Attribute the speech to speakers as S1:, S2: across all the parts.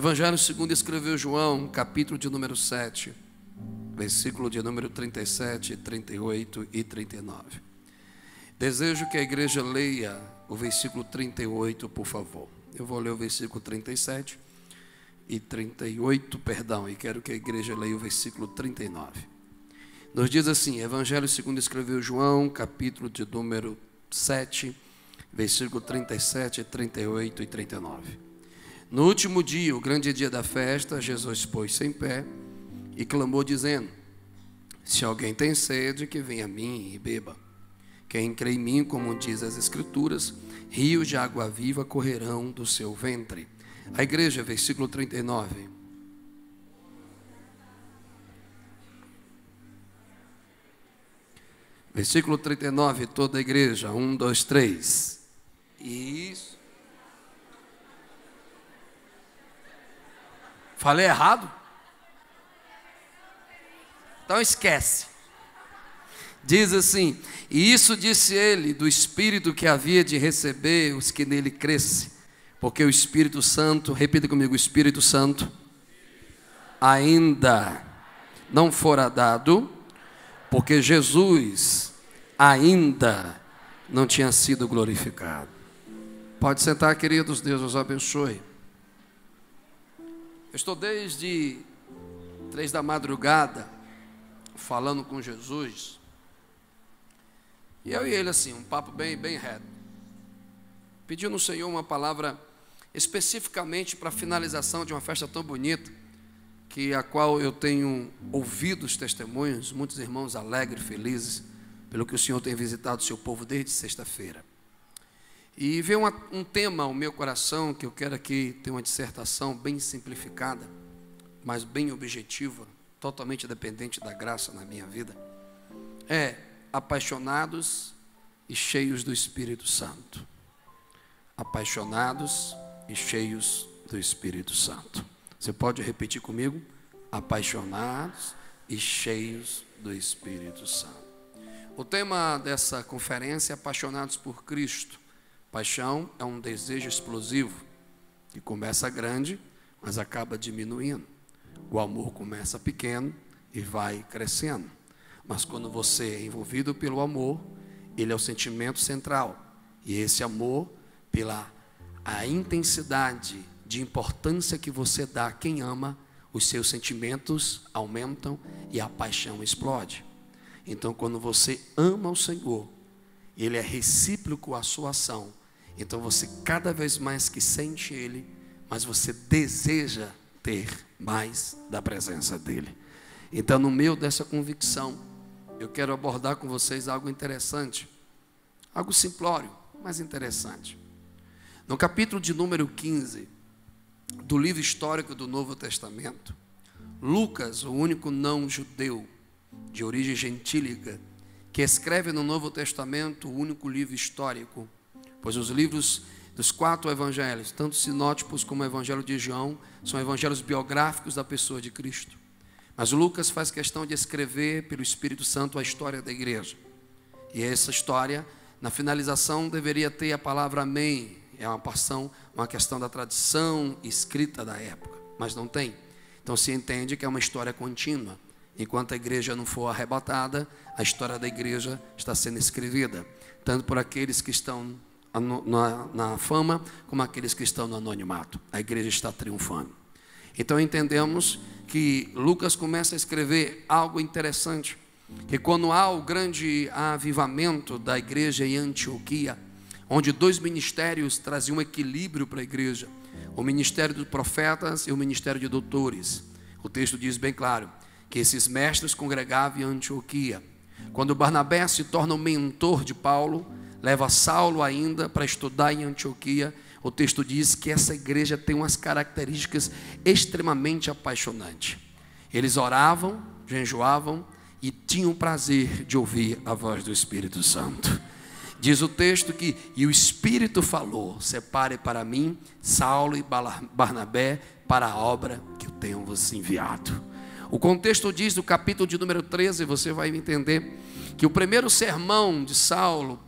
S1: Evangelho segundo escreveu João, capítulo de número 7, versículo de número 37, 38 e 39. Desejo que a igreja leia o versículo 38, por favor. Eu vou ler o versículo 37 e 38, perdão, e quero que a igreja leia o versículo 39. Nos diz assim: Evangelho segundo escreveu João, capítulo de número 7, versículo 37, 38 e 39. No último dia, o grande dia da festa, Jesus pôs-se em pé e clamou dizendo: se alguém tem sede, que venha a mim e beba. Quem crê em mim, como diz as Escrituras, rios de água viva correrão do seu ventre. A igreja, versículo 39. Versículo 39, toda a igreja, 1, 2, 3. Isso. Falei errado? Então esquece. Diz assim: e isso disse ele do Espírito que havia de receber os que nele crescem, porque o Espírito Santo, repita comigo, o Espírito Santo ainda não fora dado, porque Jesus ainda não tinha sido glorificado. Pode sentar, queridos, Deus os abençoe. Eu estou desde 3 da madrugada falando com Jesus, e eu e ele assim, um papo bem reto, pedindo ao Senhor uma palavra especificamente para a finalização de uma festa tão bonita, a qual eu tenho ouvido os testemunhos, muitos irmãos alegres, felizes, pelo que o Senhor tem visitado o seu povo desde sexta-feira. E veio um tema ao meu coração, que eu quero aqui ter uma dissertação bem simplificada, mas bem objetiva, totalmente dependente da graça na minha vida. É apaixonados e cheios do Espírito Santo. Apaixonados e cheios do Espírito Santo. Você pode repetir comigo? Apaixonados e cheios do Espírito Santo. O tema dessa conferência é apaixonados por Cristo. Paixão é um desejo explosivo, que começa grande, mas acaba diminuindo. O amor começa pequeno e vai crescendo. Mas quando você é envolvido pelo amor, ele é o sentimento central. E esse amor, pela a intensidade de importância que você dá a quem ama, os seus sentimentos aumentam e a paixão explode. Então, quando você ama o Senhor, ele é recíproco à sua ação. Então você cada vez mais que sente Ele, mas você deseja ter mais da presença dEle. Então, no meio dessa convicção, eu quero abordar com vocês algo interessante, algo simplório, mas interessante. No capítulo de número 15 do livro histórico do Novo Testamento, Lucas, o único não judeu de origem gentílica que escreve no Novo Testamento o único livro histórico, pois os livros dos 4 evangelhos, tanto sinóticos como o evangelho de João, são evangelhos biográficos da pessoa de Cristo. Mas Lucas faz questão de escrever pelo Espírito Santo a história da igreja. E essa história, na finalização, deveria ter a palavra amém. É uma questão da tradição escrita da época, mas não tem. Então se entende que é uma história contínua. Enquanto a igreja não for arrebatada, a história da igreja está sendo escrevida, tanto por aqueles que estão na fama, como aqueles que estão no anonimato. A igreja está triunfando. Então entendemos que Lucas começa a escrever algo interessante, que quando há o grande avivamento da igreja em Antioquia, onde 2 ministérios traziam equilíbrio para a igreja, o ministério dos profetas e o ministério de doutores. O texto diz bem claro que esses mestres congregavam em Antioquia. Quando Barnabé se torna o mentor de Paulo, leva Saulo ainda para estudar em Antioquia, o texto diz que essa igreja tem umas características extremamente apaixonantes. Eles oravam, jejuavam e tinham prazer de ouvir a voz do Espírito Santo. Diz o texto que, e o Espírito falou: separe para mim Saulo e Barnabé para a obra que eu tenho vos enviado. O contexto diz, do capítulo de número 13, você vai entender que o primeiro sermão de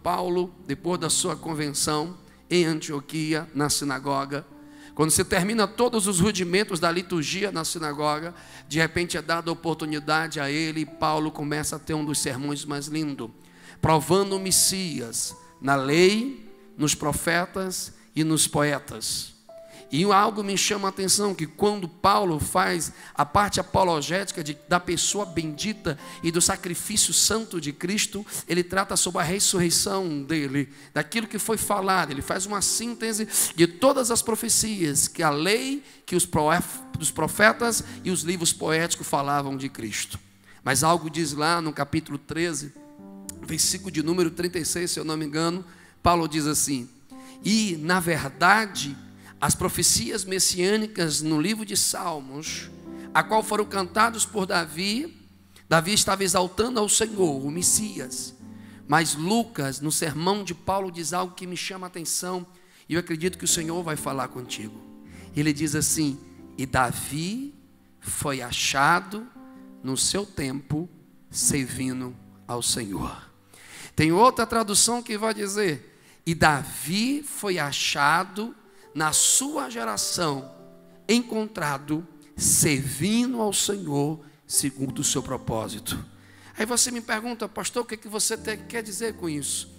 S1: Paulo, depois da sua convenção em Antioquia, na sinagoga, Quando se termina todos os rudimentos da liturgia na sinagoga, de repente é dada oportunidade a ele, e Paulo começa a ter um dos sermões mais lindos, provando o Messias na lei, nos profetas e nos poetas. E algo me chama a atenção, que quando Paulo faz a parte apologética da pessoa bendita e do sacrifício santo de Cristo, ele trata sobre a ressurreição dele, daquilo que foi falado. Ele faz uma síntese de todas as profecias, que a lei, que os profetas e os livros poéticos falavam de Cristo. Mas algo diz lá no capítulo 13, versículo de número 36, se eu não me engano, Paulo diz assim: e na verdade as profecias messiânicas no livro de Salmos, a qual foram cantados por Davi estava exaltando ao Senhor, o Messias. Mas Lucas, no sermão de Paulo, diz algo que me chama a atenção, e eu acredito que o Senhor vai falar contigo. Ele diz assim: e Davi foi achado no seu tempo servindo ao Senhor. Tem outra tradução que vai dizer: e Davi foi achado na sua geração, encontrado servindo ao Senhor segundo o seu propósito. Aí você me pergunta: pastor, o que você quer dizer com isso?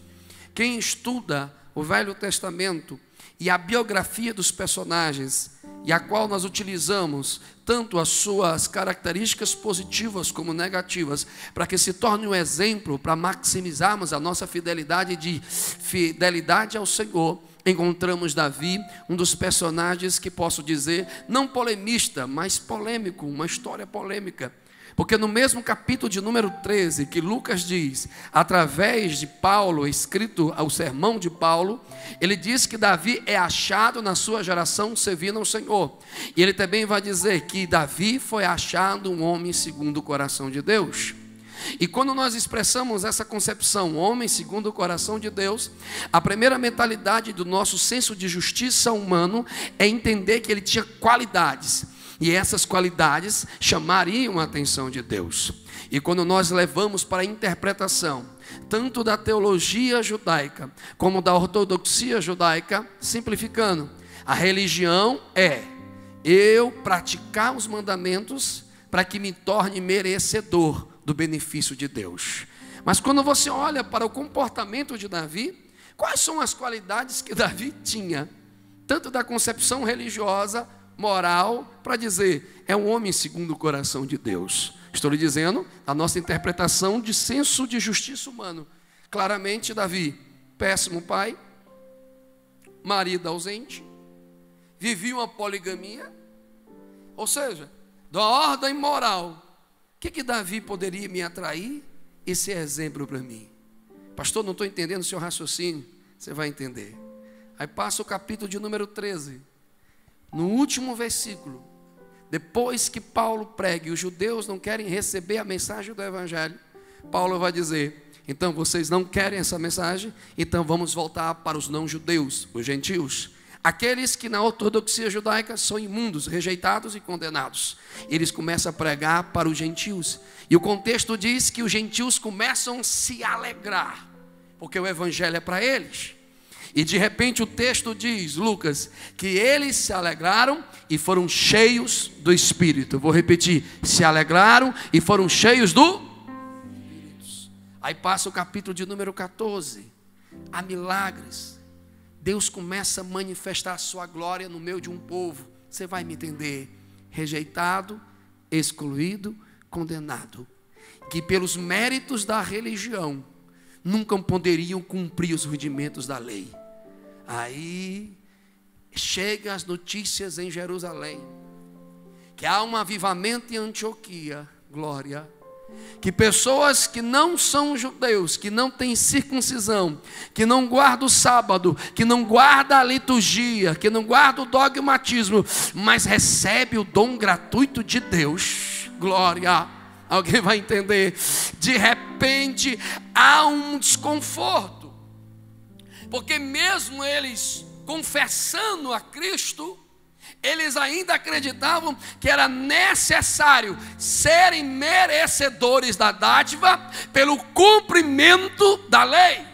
S1: Quem estuda o Velho Testamento e a biografia dos personagens, e a qual nós utilizamos tanto as suas características positivas como negativas, para que se torne um exemplo, para maximizarmos a nossa fidelidade ao Senhor, encontramos Davi, um dos personagens que posso dizer, não polemista, mas polêmico, uma história polêmica. Porque no mesmo capítulo de número 13, que Lucas diz, através de Paulo, escrito ao sermão de Paulo, ele diz que Davi é achado na sua geração servindo ao Senhor. E ele também vai dizer que Davi foi achado um homem segundo o coração de Deus. E quando nós expressamos essa concepção, homem segundo o coração de Deus, a primeira mentalidade do nosso senso de justiça humano é entender que ele tinha qualidades, e essas qualidades chamariam a atenção de Deus. E quando nós levamos para a interpretação, tanto da teologia judaica, como da ortodoxia judaica, simplificando, a religião é eu praticar os mandamentos para que me torne merecedor do benefício de Deus. Mas quando você olha para o comportamento de Davi, quais são as qualidades que Davi tinha? Tanto da concepção religiosa, moral, para dizer, é um homem segundo o coração de Deus. Estou lhe dizendo, a nossa interpretação de senso de justiça humano. Claramente, Davi, péssimo pai, marido ausente, vivia uma poligamia, ou seja, da ordem moral. O que Davi poderia me atrair e ser exemplo para mim? Pastor, não estou entendendo o seu raciocínio. Você vai entender. Aí passa o capítulo de número 13. No último versículo, depois que Paulo prega e os judeus não querem receber a mensagem do Evangelho, Paulo vai dizer, então vocês não querem essa mensagem, então vamos voltar para os não-judeus, os gentios. Aqueles que na ortodoxia judaica são imundos, rejeitados e condenados. Eles começam a pregar para os gentios. E o contexto diz que os gentios começam a se alegrar, porque o evangelho é para eles. E de repente o texto diz, Lucas, que eles se alegraram e foram cheios do Espírito. Vou repetir, se alegraram e foram cheios do Espírito. Aí passa o capítulo de número 14. Há milagres. Deus começa a manifestar a sua glória no meio de um povo. Você vai me entender. Rejeitado, excluído, condenado. Que pelos méritos da religião, nunca poderiam cumprir os rudimentos da lei. Aí, chega as notícias em Jerusalém, que há um avivamento em Antioquia, glória. Que pessoas que não são judeus, que não têm circuncisão, que não guardam o sábado, que não guardam a liturgia, que não guardam o dogmatismo, mas recebem o dom gratuito de Deus, glória, alguém vai entender, de repente há um desconforto, porque mesmo eles confessando a Cristo, eles ainda acreditavam que era necessário serem merecedores da dádiva pelo cumprimento da lei.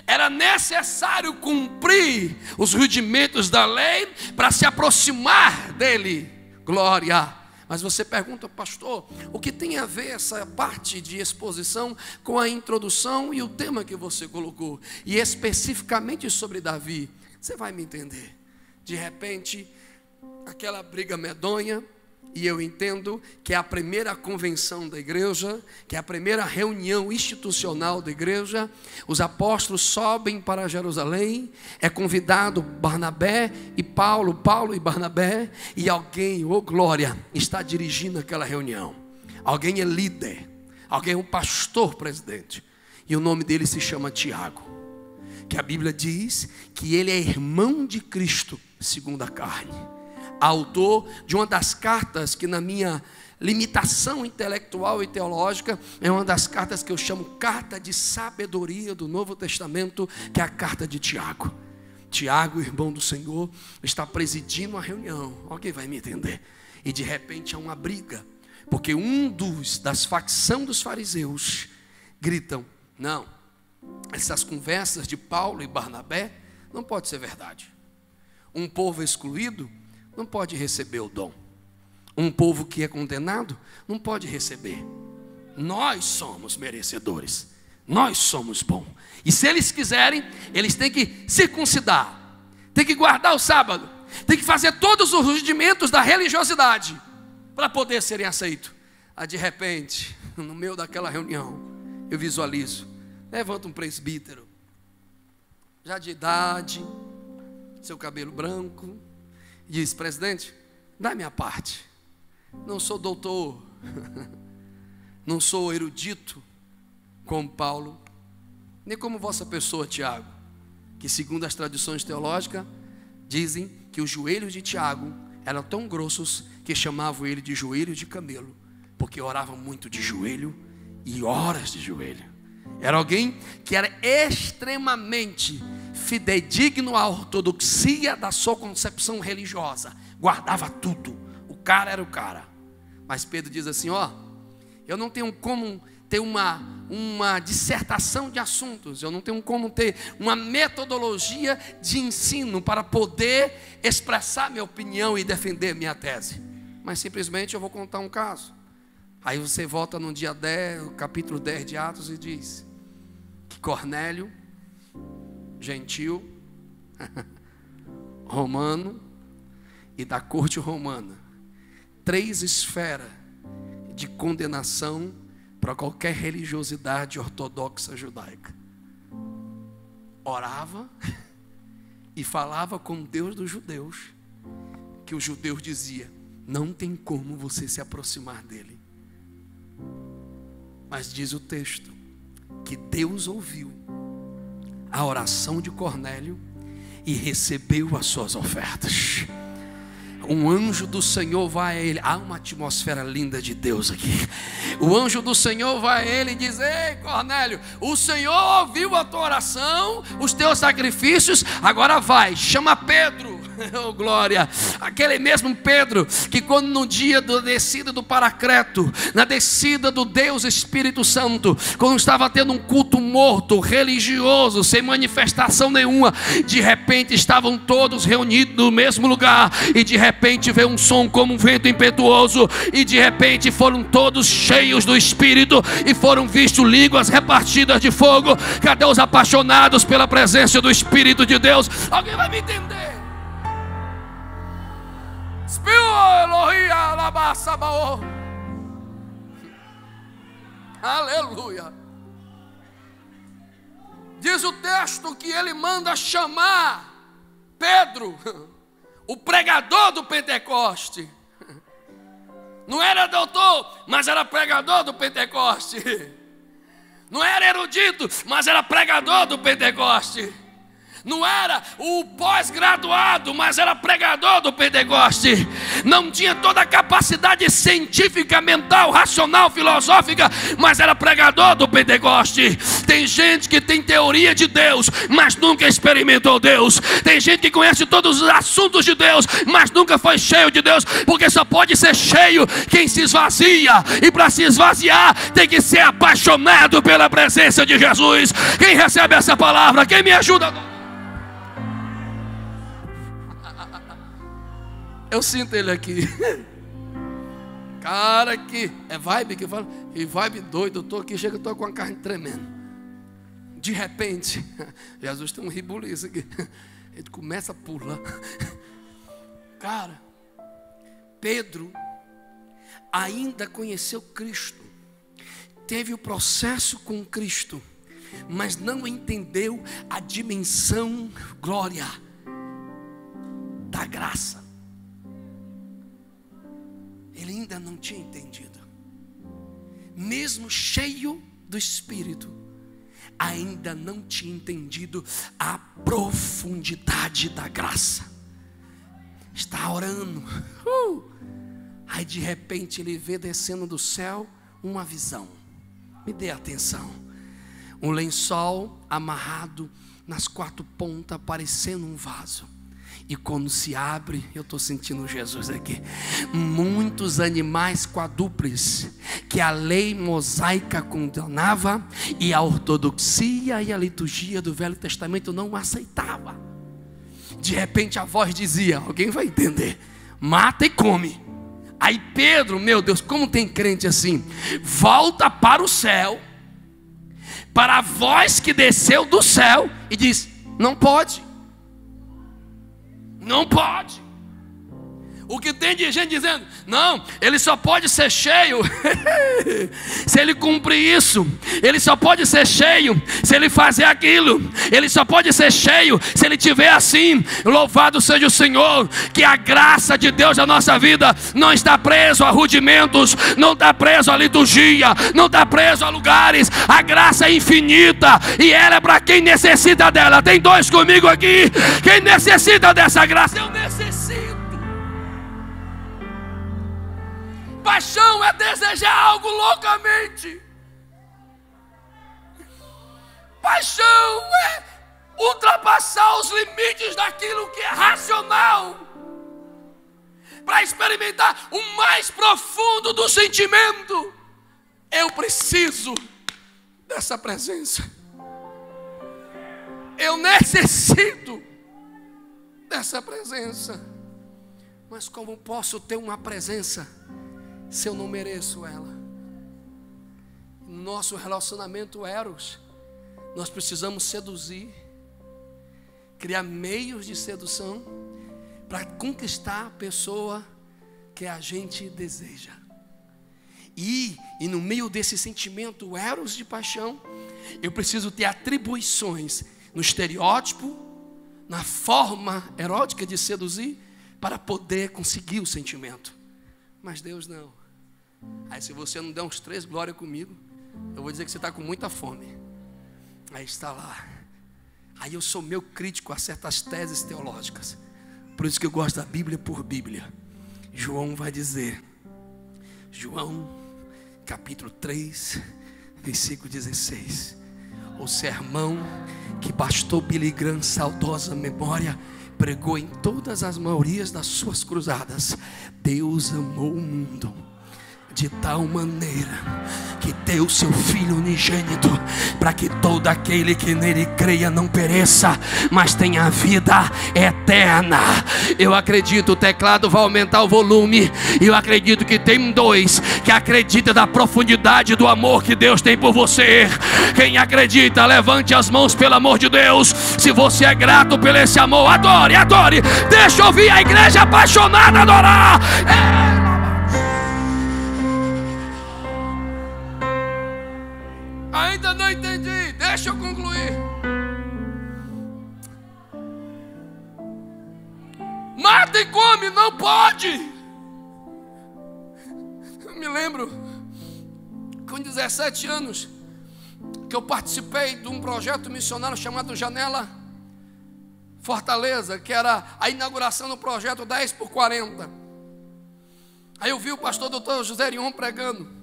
S1: Era necessário cumprir os rudimentos da lei para se aproximar dele. Glória. Mas você pergunta, pastor, o que tem a ver essa parte de exposição com a introdução e o tema que você colocou? E especificamente sobre Davi. Você vai me entender. De repente, aquela briga medonha, e eu entendo que é a primeira convenção da igreja, que é a primeira reunião institucional da igreja. Os apóstolos sobem para Jerusalém, é convidado Barnabé e Paulo e Barnabé, e alguém, oh glória, está dirigindo aquela reunião. Alguém é líder, alguém é um pastor presidente, e o nome dele se chama Tiago, que a Bíblia diz que ele é irmão de Cristo, segundo a carne. Autor de uma das cartas que, na minha limitação intelectual e teológica, é uma das cartas que eu chamo carta de sabedoria do Novo Testamento, que é a carta de Tiago. Tiago, irmão do Senhor, está presidindo a reunião. Alguém vai me entender? E de repente há uma briga, porque das facção dos fariseus gritam: não, essas conversas de Paulo e Barnabé não pode ser verdade. Um povo excluído não pode receber o dom. Um povo que é condenado não pode receber. Nós somos merecedores. Nós somos bons. E se eles quiserem, eles têm que circuncidar, têm que guardar o sábado, têm que fazer todos os rudimentos da religiosidade para poder serem aceitos. Aí de repente, no meio daquela reunião, eu visualizo, levanta um presbítero, já de idade, seu cabelo branco, diz: presidente, dá minha parte. Não sou doutor, não sou erudito como Paulo, nem como vossa pessoa, Tiago, que segundo as tradições teológicas dizem que os joelhos de Tiago eram tão grossos que chamavam ele de joelho de camelo, porque oravam muito de joelho e horas de joelho. Era alguém que era extremamente fidedigno à ortodoxia da sua concepção religiosa, guardava tudo, o cara era o cara. Mas Pedro diz assim: ó, eu não tenho como ter uma dissertação de assuntos, eu não tenho como ter uma metodologia de ensino para poder expressar minha opinião e defender minha tese, mas simplesmente eu vou contar um caso. Aí você volta no dia 10, capítulo 10 de Atos, e diz que Cornélio, gentil, romano e da corte romana, 3 esferas de condenação para qualquer religiosidade ortodoxa judaica. Orava e falava com o Deus dos judeus, que os judeus diziam: não tem como você se aproximar dele. Mas diz o texto que Deus ouviu a oração de Cornélio e recebeu as suas ofertas. Um anjo do Senhor vai a ele. Há uma atmosfera linda de Deus aqui. O anjo do Senhor vai a ele e diz: ei Cornélio, o Senhor ouviu a tua oração, os teus sacrifícios, agora vai, chama Pedro. Oh glória, aquele mesmo Pedro que quando no dia da descida do Paracleto, na descida do Deus Espírito Santo, quando estava tendo um culto morto, religioso, sem manifestação nenhuma, de repente estavam todos reunidos no mesmo lugar, e de repente veio um som como um vento impetuoso, e de repente foram todos cheios do Espírito, e foram vistos línguas repartidas de fogo. Cadê os apaixonados pela presença do Espírito de Deus? Alguém vai me entender? Aleluia. Diz o texto que ele manda chamar Pedro, o pregador do Pentecoste. Não era doutor, mas era pregador do Pentecoste. Não era erudito, mas era pregador do Pentecoste. Não era o pós-graduado, mas era pregador do Pentecoste. Não tinha toda a capacidade científica, mental, racional, filosófica, mas era pregador do Pentecoste. Tem gente que tem teoria de Deus, mas nunca experimentou Deus. Tem gente que conhece todos os assuntos de Deus, mas nunca foi cheio de Deus, porque só pode ser cheio quem se esvazia, e para se esvaziar tem que ser apaixonado pela presença de Jesus. Quem recebe essa palavra? Quem me ajuda? Eu sinto ele aqui. Cara, que é vibe que fala. E vibe doido, eu estou aqui, chega, eu estou com a carne tremendo. De repente, Jesus tem um ribuliço aqui. Ele começa a pular. Cara, Pedro ainda conheceu Cristo, teve o processo com Cristo, mas não entendeu a dimensão, glória, da graça. Ele ainda não tinha entendido. Mesmo cheio do Espírito, ainda não tinha entendido a profundidade da graça. Está orando, aí de repente ele vê descendo do céu uma visão. Me dê atenção. Um lençol amarrado nas 4 pontas, parecendo um vaso. E quando se abre, eu estou sentindo Jesus aqui. Muitos animais quadrúpedes que a lei mosaica condenava e a ortodoxia e a liturgia do Velho Testamento não aceitava. De repente a voz dizia, alguém vai entender: mata e come. Aí Pedro, meu Deus, como tem crente assim, volta para o céu, para a voz que desceu do céu e diz: não pode. Não pode. O que tem de gente dizendo: não, ele só pode ser cheio se ele cumprir isso. Ele só pode ser cheio se ele fazer aquilo. Ele só pode ser cheio se ele tiver assim. Louvado seja o Senhor, que a graça de Deus na nossa vida não está preso a rudimentos, não está preso a liturgia, não está preso a lugares. A graça é infinita e ela é para quem necessita dela. Tem 2 comigo aqui. Quem necessita dessa graça? Eu necessito. Paixão é desejar algo loucamente. Paixão é ultrapassar os limites daquilo que é racional, para experimentar o mais profundo do sentimento. Eu preciso dessa presença. Eu necessito dessa presença. Mas como posso ter uma presença se eu não mereço ela? Nosso relacionamento eros, nós precisamos seduzir, criar meios de sedução para conquistar a pessoa que a gente deseja. E no meio desse sentimento eros de paixão, eu preciso ter atribuições no estereótipo, na forma erótica de seduzir, para poder conseguir o sentimento. Mas Deus não. Aí se você não der uns 3 glória comigo, eu vou dizer que você está com muita fome. Aí está lá. Aí eu sou meio crítico a certas teses teológicas. Por isso que eu gosto da Bíblia por Bíblia. João vai dizer, João capítulo 3, versículo 16. O sermão que pastor Billy Graham, saudosa memória, pregou em todas as maiorias das suas cruzadas. Deus amou o mundo de tal maneira que deu seu Filho unigênito, para que todo aquele que nele creia não pereça, mas tenha vida eterna. Eu acredito, o teclado vai aumentar o volume, e eu acredito que tem 2 que acreditam da profundidade do amor que Deus tem por você. Quem acredita, levante as mãos, pelo amor de Deus. Se você é grato por esse amor, adore, adore. Deixa eu ouvir a igreja apaixonada adorar. Ainda não entendi, deixa eu concluir. Mata e come, não pode. Eu me lembro, com 17 anos, que eu participei de um projeto missionário chamado Janela Fortaleza, que era a inauguração do projeto 10x40. Aí eu vi o pastor Dr. José Erion pregando.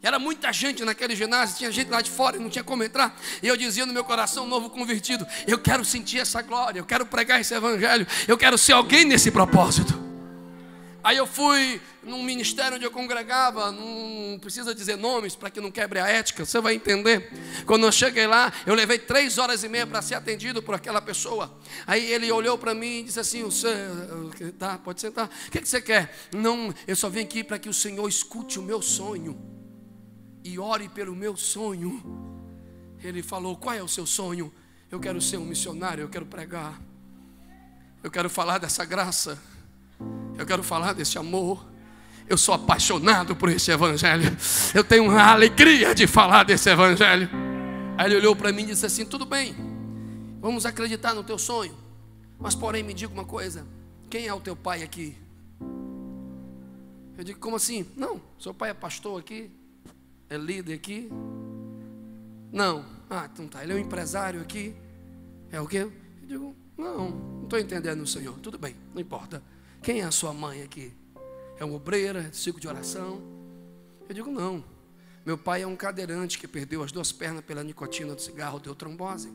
S1: Era muita gente naquele ginásio, tinha gente lá de fora e não tinha como entrar. E eu dizia no meu coração, novo convertido, eu quero sentir essa glória, eu quero pregar esse evangelho, eu quero ser alguém nesse propósito. Aí eu fui num ministério onde eu congregava, não precisa dizer nomes para que não quebre a ética, você vai entender. Quando eu cheguei lá, eu levei 3 horas e meia para ser atendido por aquela pessoa. Aí ele olhou para mim e disse assim, tá, pode sentar. O que você quer? Não, eu só vim aqui para que o Senhor escute o meu sonho e ore pelo meu sonho. Ele falou, qual é o seu sonho? Eu quero ser um missionário, eu quero pregar, eu quero falar dessa graça, eu quero falar desse amor. Eu sou apaixonado por esse evangelho, eu tenho uma alegria de falar desse evangelho. Aí ele olhou para mim e disse assim, tudo bem, vamos acreditar no teu sonho, mas porém me diga uma coisa, quem é o teu pai aqui? Eu digo, como assim? Não, seu pai é pastor aqui? É líder aqui? Não. Ah, então tá, ele é um empresário aqui? É o quê? Eu digo, não estou entendendo, Senhor. Tudo bem, não importa. Quem é a sua mãe aqui? É uma obreira, é do ciclo de oração? Eu digo, não. Meu pai é um cadeirante que perdeu as 2 pernas pela nicotina do cigarro, deu trombose.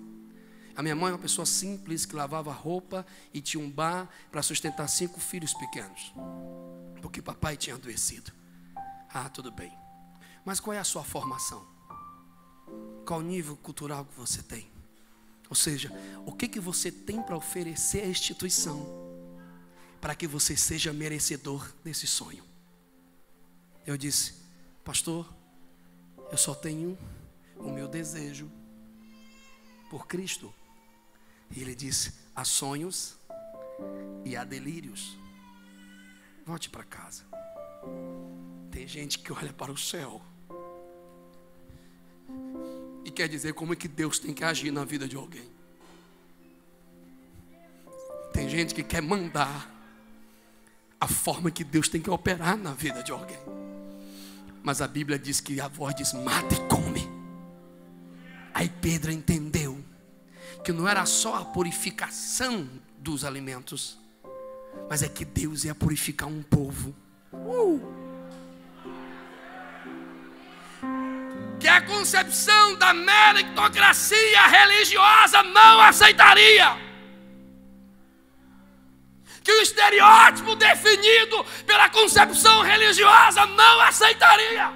S1: A minha mãe é uma pessoa simples que lavava roupa e tinha um bar para sustentar 5 filhos pequenos, porque papai tinha adoecido. Ah, tudo bem. Mas qual é a sua formação? Qual o nível cultural que você tem? Ou seja, o que você tem para oferecer à instituição para que você seja merecedor desse sonho? Eu disse, pastor, eu só tenho o meu desejo por Cristo. E ele disse, há sonhos e há delírios. Volte para casa. Tem gente que olha para o céu e quer dizer como é que Deus tem que agir na vida de alguém. Tem gente que quer mandar a forma que Deus tem que operar na vida de alguém. Mas a Bíblia diz que a voz diz, mata e come. Aí Pedro entendeu que não era só a purificação dos alimentos, mas é que Deus ia purificar um povo. Que a concepção da meritocracia religiosa não aceitaria. Que o estereótipo definido pela concepção religiosa não aceitaria.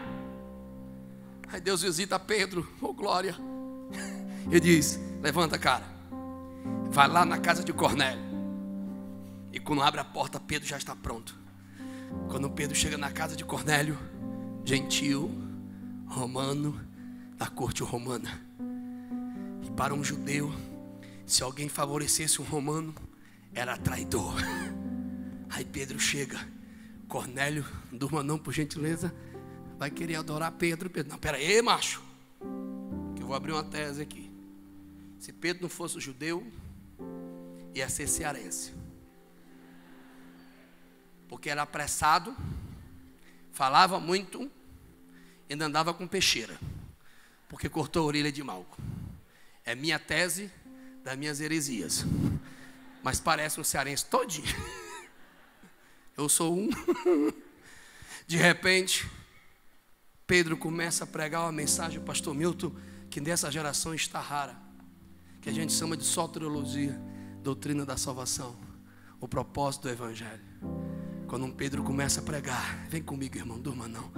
S1: Aí Deus visita Pedro, oh glória. Ele diz, levanta cara, vai lá na casa de Cornélio. E quando abre a porta, Pedro já está pronto. Quando Pedro chega na casa de Cornélio, gentil, romano, da corte romana. E para um judeu, se alguém favorecesse um romano, era traidor. Aí Pedro chega, Cornélio, durma não por gentileza, vai querer adorar Pedro. Pedro, não, pera aí, macho, que eu vou abrir uma tese aqui. Se Pedro não fosse judeu, ia ser cearense, porque era apressado, falava muito, ainda andava com peixeira, porque cortou a orelha de Malco. É minha tese das minhas heresias, mas parece um cearense todinho. Eu sou um. De repente, Pedro começa a pregar uma mensagem, pastor Milton, que nessa geração está rara, que a gente chama de soteriologia, doutrina da salvação, o propósito do evangelho. Quando um Pedro começa a pregar, vem comigo, irmão, durma não.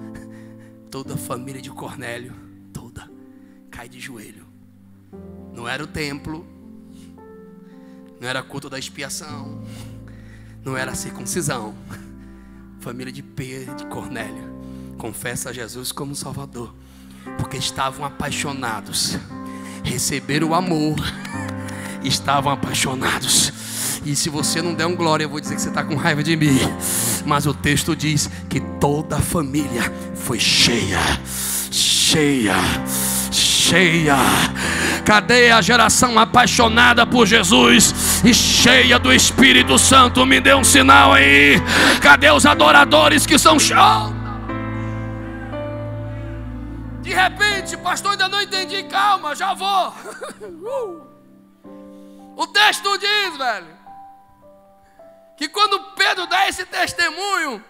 S1: Toda a família de Cornélio, toda, cai de joelho. Não era o templo, não era culto da expiação, não era a circuncisão. Família de Pedro, de Cornélio, confessa a Jesus como Salvador, porque estavam apaixonados, receberam o amor, estavam apaixonados. E se você não der um glória, eu vou dizer que você está com raiva de mim. Mas o texto diz que toda a família foi cheia, cheia, cheia. Cadê a geração apaixonada por Jesus e cheia do Espírito Santo? Me dê um sinal aí. Cadê os adoradores que são cheios? De repente, pastor, ainda não entendi, calma, já vou. O texto diz, velho, que quando Pedro dá esse testemunho,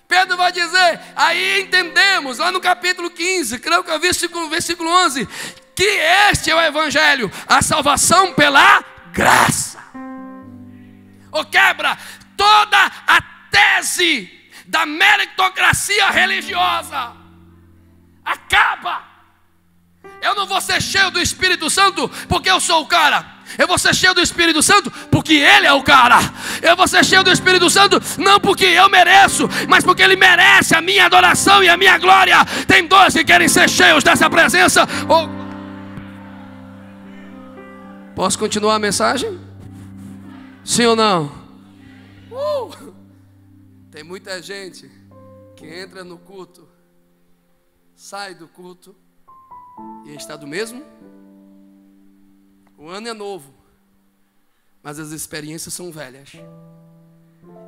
S1: Pedro vai dizer, aí entendemos, lá no capítulo 15, creio que é o versículo 11, que este é o evangelho, a salvação pela graça. Ou quebra toda a tese da meritocracia religiosa. Acaba. Eu não vou ser cheio do Espírito Santo porque eu sou o cara. Eu vou ser cheio do Espírito Santo porque Ele é o cara. Eu vou ser cheio do Espírito Santo não porque eu mereço, mas porque Ele merece a minha adoração e a minha glória. Tem dois que querem ser cheios dessa presença. Posso continuar a mensagem? Sim ou não? Tem muita gente que entra no culto, sai do culto e está do mesmo. O ano é novo, mas as experiências são velhas.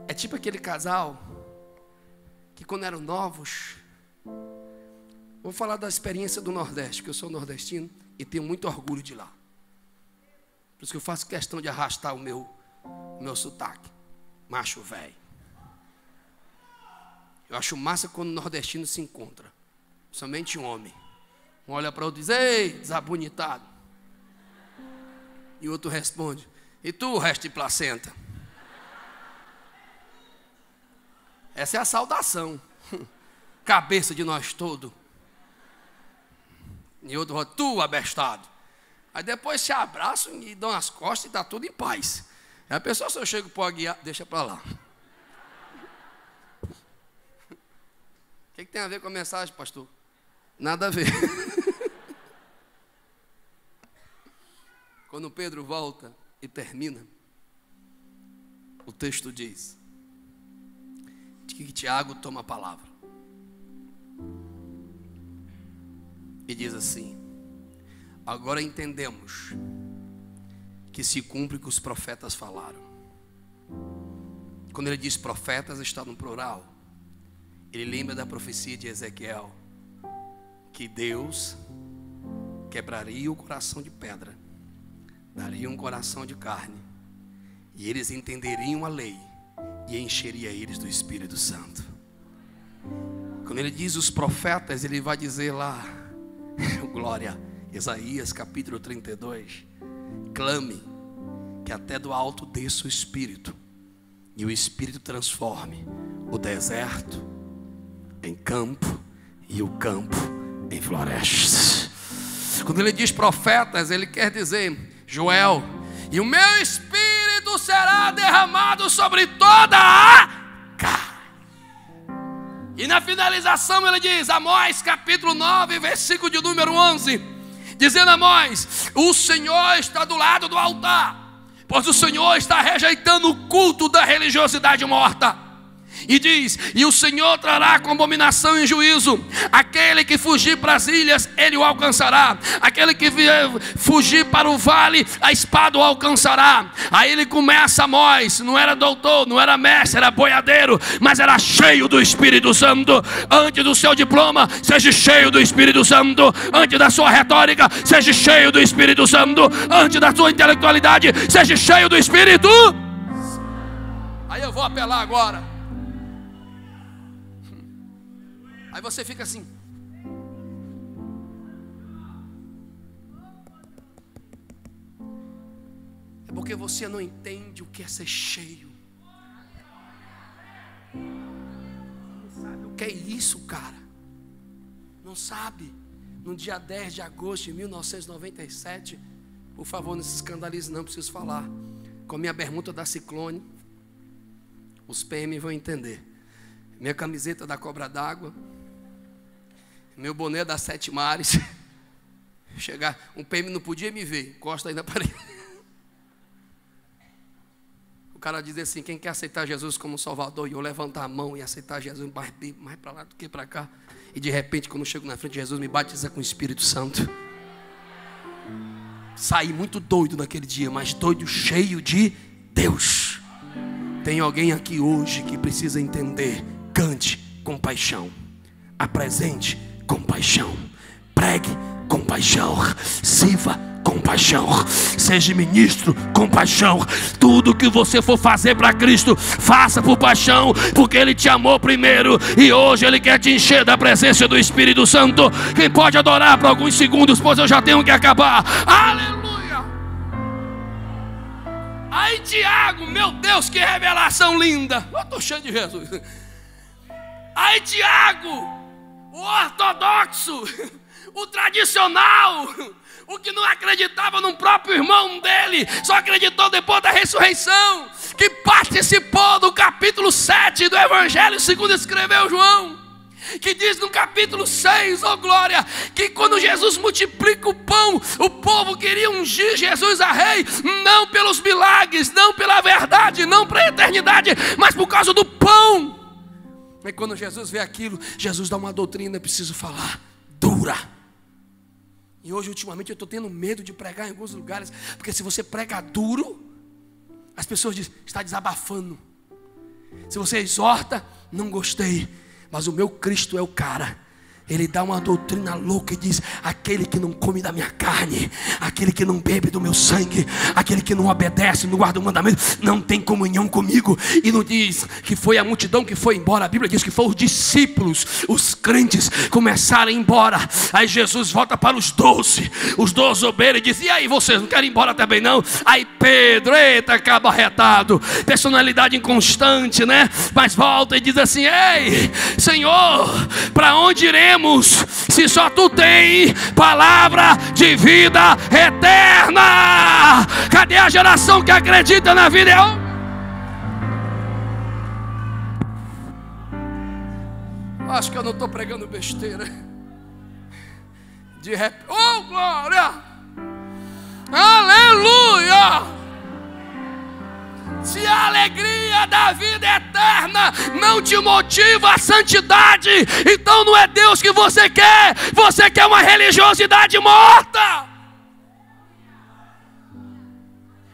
S1: É tipo aquele casal que quando eram novos, vou falar da experiência do Nordeste, que eu sou nordestino e tenho muito orgulho de lá. Por isso que eu faço questão de arrastar o meu sotaque. Macho velho. Eu acho massa quando o nordestino se encontra. Somente um homem. Um olha para o outro e diz, ei, desabonitado. E o outro responde, e tu, resto de placenta? Essa é a saudação. Cabeça de nós todos. E outro, tu, abestado. Aí depois se abraçam e dão as costas e está tudo em paz. Aí a pessoa, se eu chego para guiar, deixa para lá. O que tem a ver com a mensagem, pastor? Nada a ver. Quando Pedro volta e termina, o texto diz que Tiago toma a palavra e diz assim: agora entendemos que se cumpre o que os profetas falaram. Quando ele diz profetas, está no plural. Ele lembra da profecia de Ezequiel, que Deus quebraria o coração de pedra, daria um coração de carne, e eles entenderiam a lei e encheria eles do Espírito Santo. Quando ele diz os profetas, ele vai dizer lá, glória, Isaías capítulo 32, clame que até do alto desça o Espírito, e o Espírito transforme o deserto em campo e o campo em florestas. Quando ele diz profetas, ele quer dizer Joel, e o meu Espírito será derramado sobre toda a carne. E na finalização ele diz, Amós capítulo 9, versículo de número 11, dizendo Amós, o Senhor está do lado do altar, pois o Senhor está rejeitando o culto da religiosidade morta. E diz, e o Senhor trará com abominação e juízo, aquele que fugir para as ilhas, ele o alcançará, aquele que fugir para o vale, a espada o alcançará. Aí ele começa, Amós, não era doutor, não era mestre, era boiadeiro, mas era cheio do Espírito Santo. Antes do seu diploma, seja cheio do Espírito Santo. Antes da sua retórica, seja cheio do Espírito Santo. Antes da sua intelectualidade, seja cheio do Espírito. Aí eu vou apelar agora. Aí você fica assim. É porque você não entende o que é ser cheio. Não sabe o que é isso, cara. Não sabe. No dia 10 de agosto de 1997, por favor, não se escandalize, não preciso falar. Com a minha bermuda da Ciclone, os PM vão entender. Minha camiseta da Cobra d'Água, meu boné das 7 mares. Chegar, um PM não podia me ver, encosta aí na parede. O cara diz assim, quem quer aceitar Jesus como Salvador? E eu levantar a mão e aceitar Jesus mais para lá do que para cá. E de repente, quando eu chego na frente de Jesus, me batiza com o Espírito Santo. Saí muito doido naquele dia, mas doido, cheio de Deus. Tem alguém aqui hoje que precisa entender. Cante com paixão, apresente com paixão, pregue com paixão, sirva
S2: com paixão. Seja ministro com paixão. Tudo que você for fazer para Cristo, faça por paixão, porque Ele te amou primeiro e hoje Ele quer te encher da presença do Espírito Santo. Quem pode adorar por alguns segundos, pois eu já tenho que acabar. Aleluia! Aí Tiago, meu Deus, que revelação linda. Eu estou cheio de Jesus. Aí Tiago, o ortodoxo, o tradicional, o que não acreditava no próprio irmão dele, só acreditou depois da ressurreição, que participou do capítulo 7 do Evangelho segundo escreveu João, que diz no capítulo 6, oh glória, que quando Jesus multiplica o pão, o povo queria ungir Jesus a rei, não pelos milagres, não pela verdade, não para a eternidade, mas por causa do pão. Mas quando Jesus vê aquilo, Jesus dá uma doutrina, preciso falar, dura. E hoje, ultimamente, eu estou tendo medo de pregar em alguns lugares, porque se você prega duro, as pessoas dizem, está desabafando. Se você exorta, não gostei. Mas o meu Cristo é o cara. Ele dá uma doutrina louca e diz: aquele que não come da minha carne, aquele que não bebe do meu sangue, aquele que não obedece, não guarda o mandamento, não tem comunhão comigo. E não diz que foi a multidão que foi embora. A Bíblia diz que foram os discípulos, os crentes começaram a ir embora. Aí Jesus volta para os 12 obreiros e diz: e aí, vocês não querem ir embora também não? Aí Pedro, eita, cabo arretado, personalidade inconstante, né? Mas volta e diz assim: ei, Senhor, para onde iremos se só tu tem palavra de vida eterna? Cadê a geração que acredita na vida? Eu acho que eu não estou pregando besteira. De repente, oh glória, aleluia. Se a alegria da vida eterna não te motiva à santidade, então não é Deus que você quer uma religiosidade morta.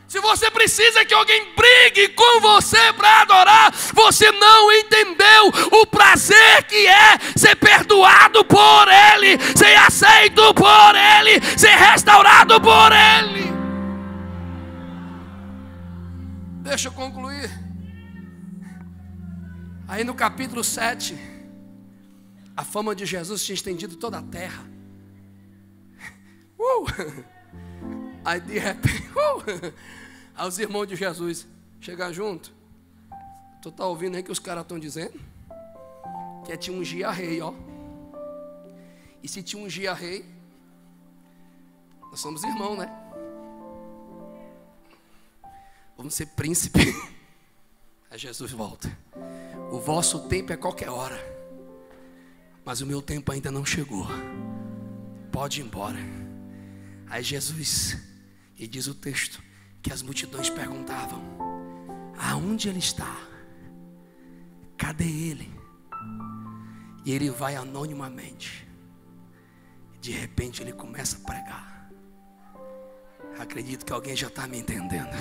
S2: Se você precisa que alguém brigue com você para adorar, você não entendeu o prazer que é ser perdoado por Ele, ser aceito por Ele, ser restaurado por Ele. Deixa eu concluir. Aí no capítulo 7, a fama de Jesus tinha estendido toda a terra. Aí de repente, aí os irmãos de Jesus chegam junto. Tu tá ouvindo aí que os caras estão dizendo? Que é te ungir a rei, ó. E se te ungir a rei, nós somos irmãos, né? Vamos ser príncipe. Aí Jesus volta: o vosso tempo é qualquer hora, mas o meu tempo ainda não chegou. Pode ir embora. Aí Jesus, e diz o texto, que as multidões perguntavam: aonde ele está? Cadê ele? E ele vai anonimamente. De repente ele começa a pregar. Acredito que alguém já está me entendendo.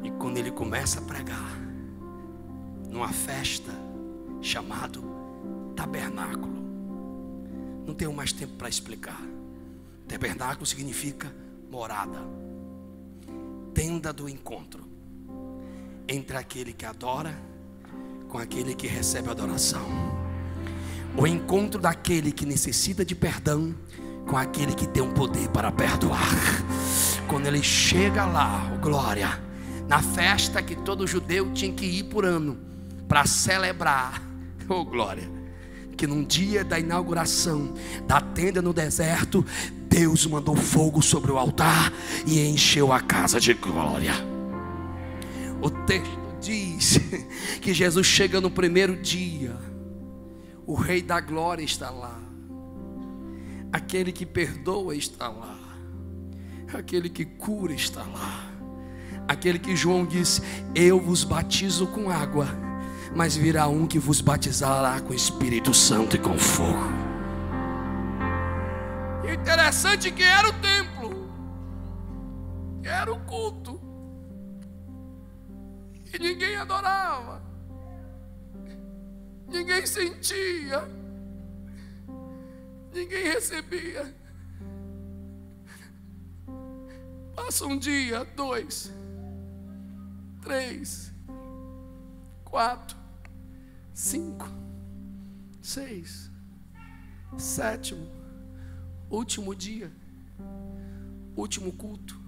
S2: E quando ele começa a pregar, numa festa chamado tabernáculo, não tenho mais tempo para explicar. Tabernáculo significa morada, tenda do encontro entre aquele que adora com aquele que recebe adoração. O encontro daquele que necessita de perdão com aquele que tem um poder para perdoar. Quando ele chega lá, oh glória, na festa que todo judeu tinha que ir por ano para celebrar, oh glória, que num dia da inauguração da tenda no deserto, Deus mandou fogo sobre o altar e encheu a casa de glória. O texto diz que Jesus chega no primeiro dia, o Rei da Glória está lá, aquele que perdoa está lá, aquele que cura está lá, aquele que João diz: eu vos batizo com água, mas virá um que vos batizará com o Espírito Santo e com fogo. E interessante que era o templo, era o culto, e ninguém adorava, ninguém sentia, ninguém recebia. Passa um dia, 2, 3, 4, 5, 6, 7º, último dia, último culto.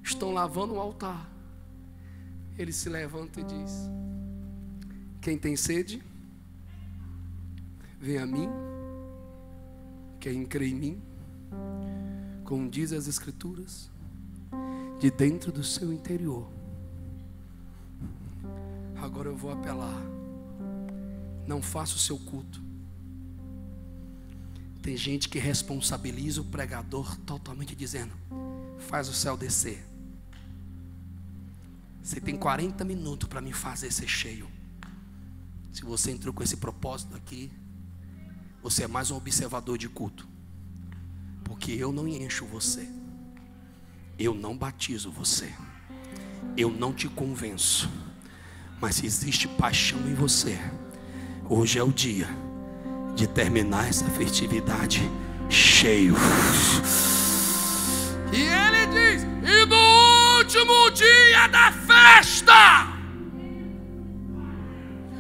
S2: Estão lavando o altar. Ele se levanta e diz: quem tem sede, vem a mim. Quem crê em mim, como diz as Escrituras, de dentro do seu interior. Agora eu vou apelar. Não faça o seu culto. Tem gente que responsabiliza o pregador totalmente, dizendo: faz o céu descer. Você tem 40 minutos para me fazer ser cheio. Se você entrou com esse propósito aqui, você é mais um observador de culto. Porque eu não encho você, eu não batizo você, eu não te convenço. Mas se existe paixão em você, hoje é o dia de terminar essa festividade cheio. E ele diz: e no último dia da festa,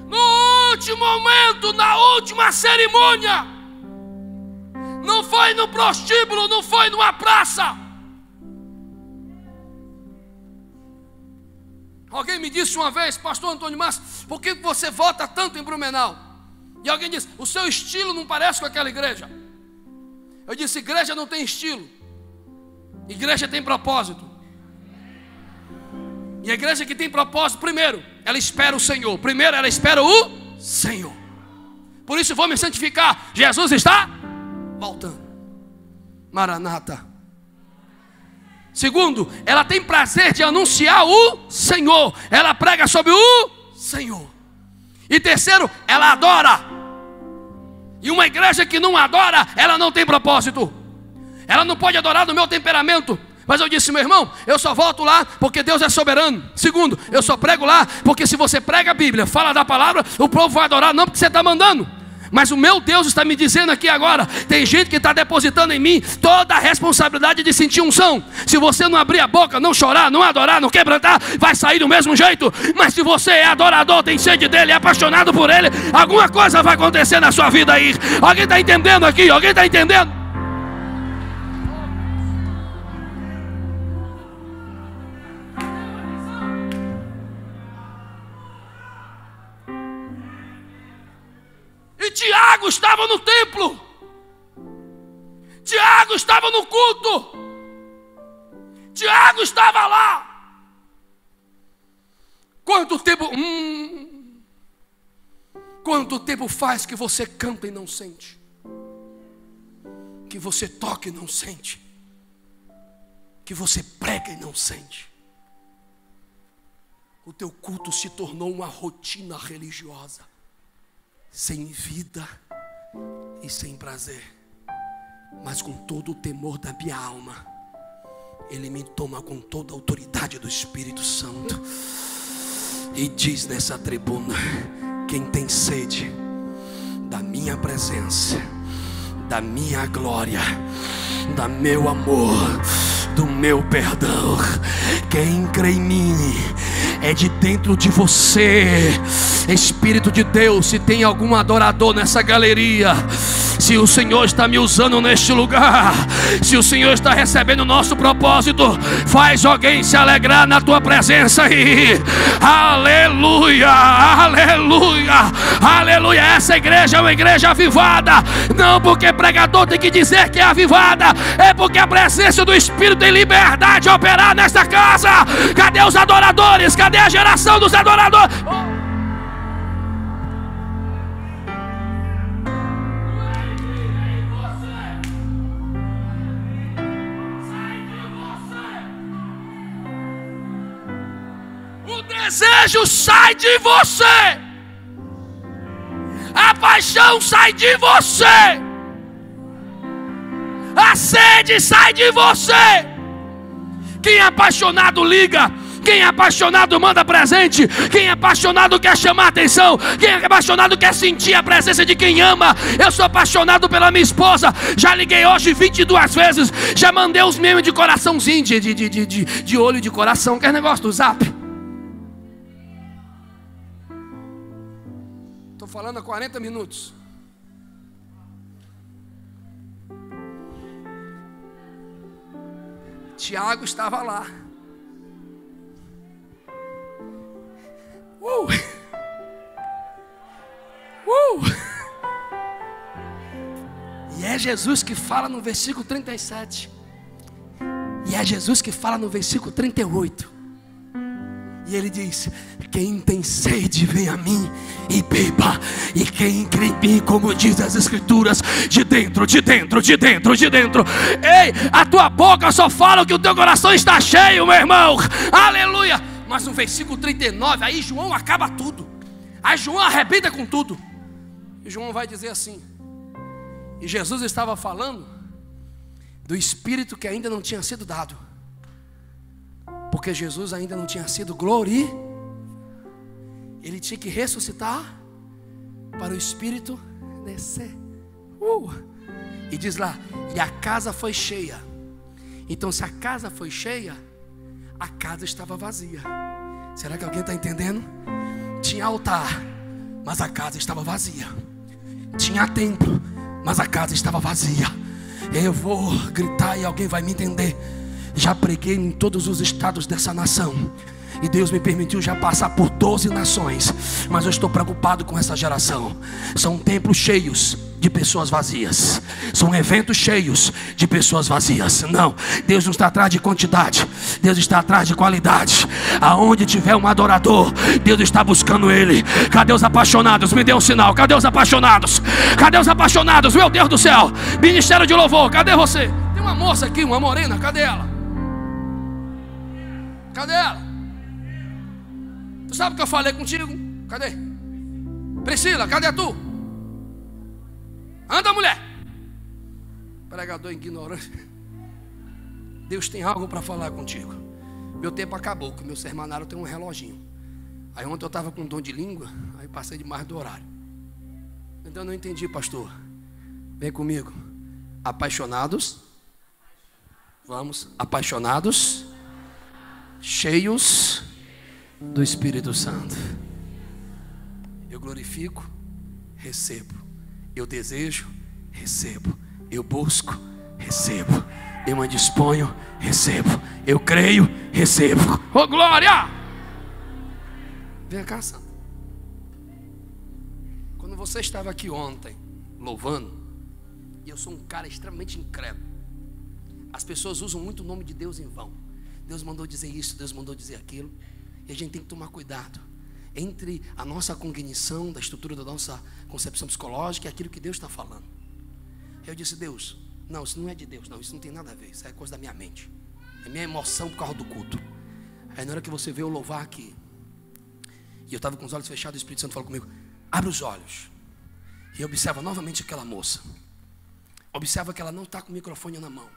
S2: no último momento, na última cerimônia, não foi no prostíbulo, não foi numa praça. Alguém me disse uma vez: pastor Antônio Márcio, por que você vota tanto em Blumenau? E alguém disse: o seu estilo não parece com aquela igreja. Eu disse: igreja não tem estilo, igreja tem propósito. E a igreja que tem propósito, primeiro, ela espera o Senhor. Primeiro, ela espera o Senhor. Por isso vou me santificar. Jesus está voltando. Maranata. Segundo, ela tem prazer de anunciar o Senhor. Ela prega sobre o Senhor. E terceiro, ela adora. E uma igreja que não adora, ela não tem propósito. Ela não pode adorar no meu temperamento. Mas eu disse: meu irmão, eu só volto lá porque Deus é soberano. Segundo, eu só prego lá porque se você prega a Bíblia, fala da palavra, o povo vai adorar, não porque você está mandando. Mas o meu Deus está me dizendo aqui agora: tem gente que está depositando em mim toda a responsabilidade de sentir unção. Se você não abrir a boca, não chorar, não adorar, não quebrantar, vai sair do mesmo jeito. Mas se você é adorador, tem sede dele, é apaixonado por ele, alguma coisa vai acontecer na sua vida aí. Alguém está entendendo aqui? Alguém está entendendo? E Tiago estava no templo. Tiago estava no culto. Tiago estava lá. Quanto tempo? Quanto tempo faz que você canta e não sente? Que você toca e não sente? Que você prega e não sente? O teu culto se tornou uma rotina religiosa, sem vida e sem prazer. Mas com todo o temor da minha alma, ele me toma com toda a autoridade do Espírito Santo e diz nessa tribuna: quem tem sede da minha presença, da minha glória, do meu amor, do meu perdão, quem crê em mim, é de dentro de você. Espírito de Deus, se tem algum adorador nessa galeria, se o Senhor está me usando neste lugar, se o Senhor está recebendo o nosso propósito, faz alguém se alegrar na tua presença aí. Aleluia, aleluia, aleluia. Essa igreja é uma igreja avivada, não porque pregador tem que dizer que é avivada, é porque a presença do Espírito tem liberdade de operar nesta casa. Cadê os adoradores? Cadê a geração dos adoradores? O desejo sai de você, a paixão sai de você, a sede sai de você. Quem é apaixonado liga, Quem é apaixonado manda presente. Quem é apaixonado quer chamar atenção. Quem é apaixonado quer sentir a presença de quem ama. Eu sou apaixonado pela minha esposa. Já liguei hoje 22 vezes. Já mandei os memes de coraçãozinho, de olho de coração. Quer negócio do Zap? Estou falando há 40 minutos. Tiago estava lá. E é Jesus que fala no versículo 37. E é Jesus que fala no versículo 38. E ele diz: quem tem sede, vem a mim e beba. E quem crê em mim, como diz as escrituras, de dentro. Ei, a tua boca só fala que o teu coração está cheio, meu irmão. Aleluia. Mas no versículo 39, aí João acaba tudo. Aí João arrebenta com tudo. E João vai dizer assim: e Jesus estava falando do Espírito que ainda não tinha sido dado, porque Jesus ainda não tinha sido glorificado. Ele tinha que ressuscitar para o Espírito descer. E diz lá: e a casa foi cheia. Então, se a casa foi cheia, a casa estava vazia. Será que alguém está entendendo? Tinha altar, mas a casa estava vazia. Tinha templo, mas a casa estava vazia. Eu vou gritar e alguém vai me entender. Já preguei em todos os estados dessa nação, e Deus me permitiu já passar por 12 nações. Mas eu estou preocupado com essa geração. São templos cheios de pessoas vazias. São eventos cheios de pessoas vazias. Não, Deus não está atrás de quantidade. Deus está atrás de qualidade. Aonde tiver um adorador, Deus está buscando ele. Cadê os apaixonados? Me dê um sinal. Cadê os apaixonados? Cadê os apaixonados? Meu Deus do céu. Ministério de louvor, cadê você? Tem uma moça aqui, uma morena, cadê ela? Cadê ela? Tu sabe o que eu falei contigo? Cadê? Priscila, cadê tu? Anda, mulher. Pregador ignorante. Deus tem algo para falar contigo. Meu tempo acabou, que meu sermanário tem um reloginho. Aí ontem eu estava com dom de língua, aí passei demais do horário. Então eu não entendi, pastor. Vem comigo. Apaixonados. Vamos, apaixonados, cheios do Espírito Santo. Eu glorifico, recebo. Eu desejo, recebo. Eu busco, recebo. Eu me disponho, recebo. Eu creio, recebo. Oh, glória! Vem cá, Santo. Quando você estava aqui ontem, louvando, e eu sou um cara extremamente incrédulo, as pessoas usam muito o nome de Deus em vão. Deus mandou dizer isso, Deus mandou dizer aquilo. E a gente tem que tomar cuidado entre a nossa cognição, da estrutura da nossa concepção psicológica e aquilo que Deus está falando. Eu disse: Deus, não, isso não é de Deus, não, isso não tem nada a ver, isso é coisa da minha mente, é minha emoção por causa do culto. Aí na hora que você veio louvar aqui, e eu estava com os olhos fechados, o Espírito Santo falou comigo: abre os olhos e observa novamente aquela moça. Observa que ela não está com o microfone na mão,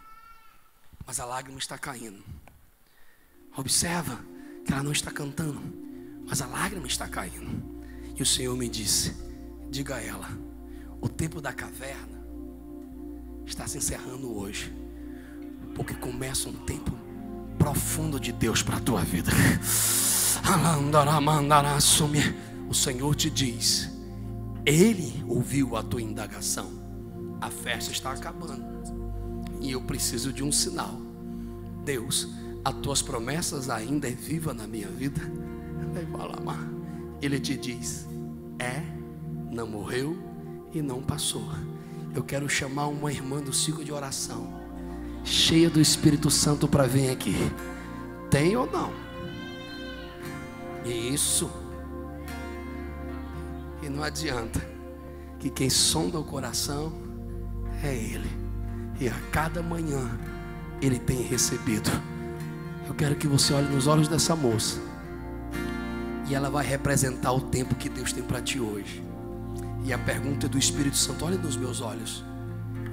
S2: mas a lágrima está caindo. Observa que ela não está cantando, mas a lágrima está caindo. E o Senhor me disse: diga a ela, o tempo da caverna está se encerrando hoje, porque começa um tempo profundo de Deus para a tua vida. O Senhor te diz: Ele ouviu a tua indagação. A festa está acabando e eu preciso de um sinal. Deus, as tuas promessas ainda é viva na minha vida. Ele te diz: não morreu e não passou. Eu quero chamar uma irmã do ciclo de oração, cheia do Espírito Santo, para vir aqui. Tem ou não? Isso. E não adianta, que quem sonda o coração é Ele. E a cada manhã Ele tem recebido. Eu quero que você olhe nos olhos dessa moça, e ela vai representar o tempo que Deus tem para ti hoje. E a pergunta é do Espírito Santo: olhe nos meus olhos.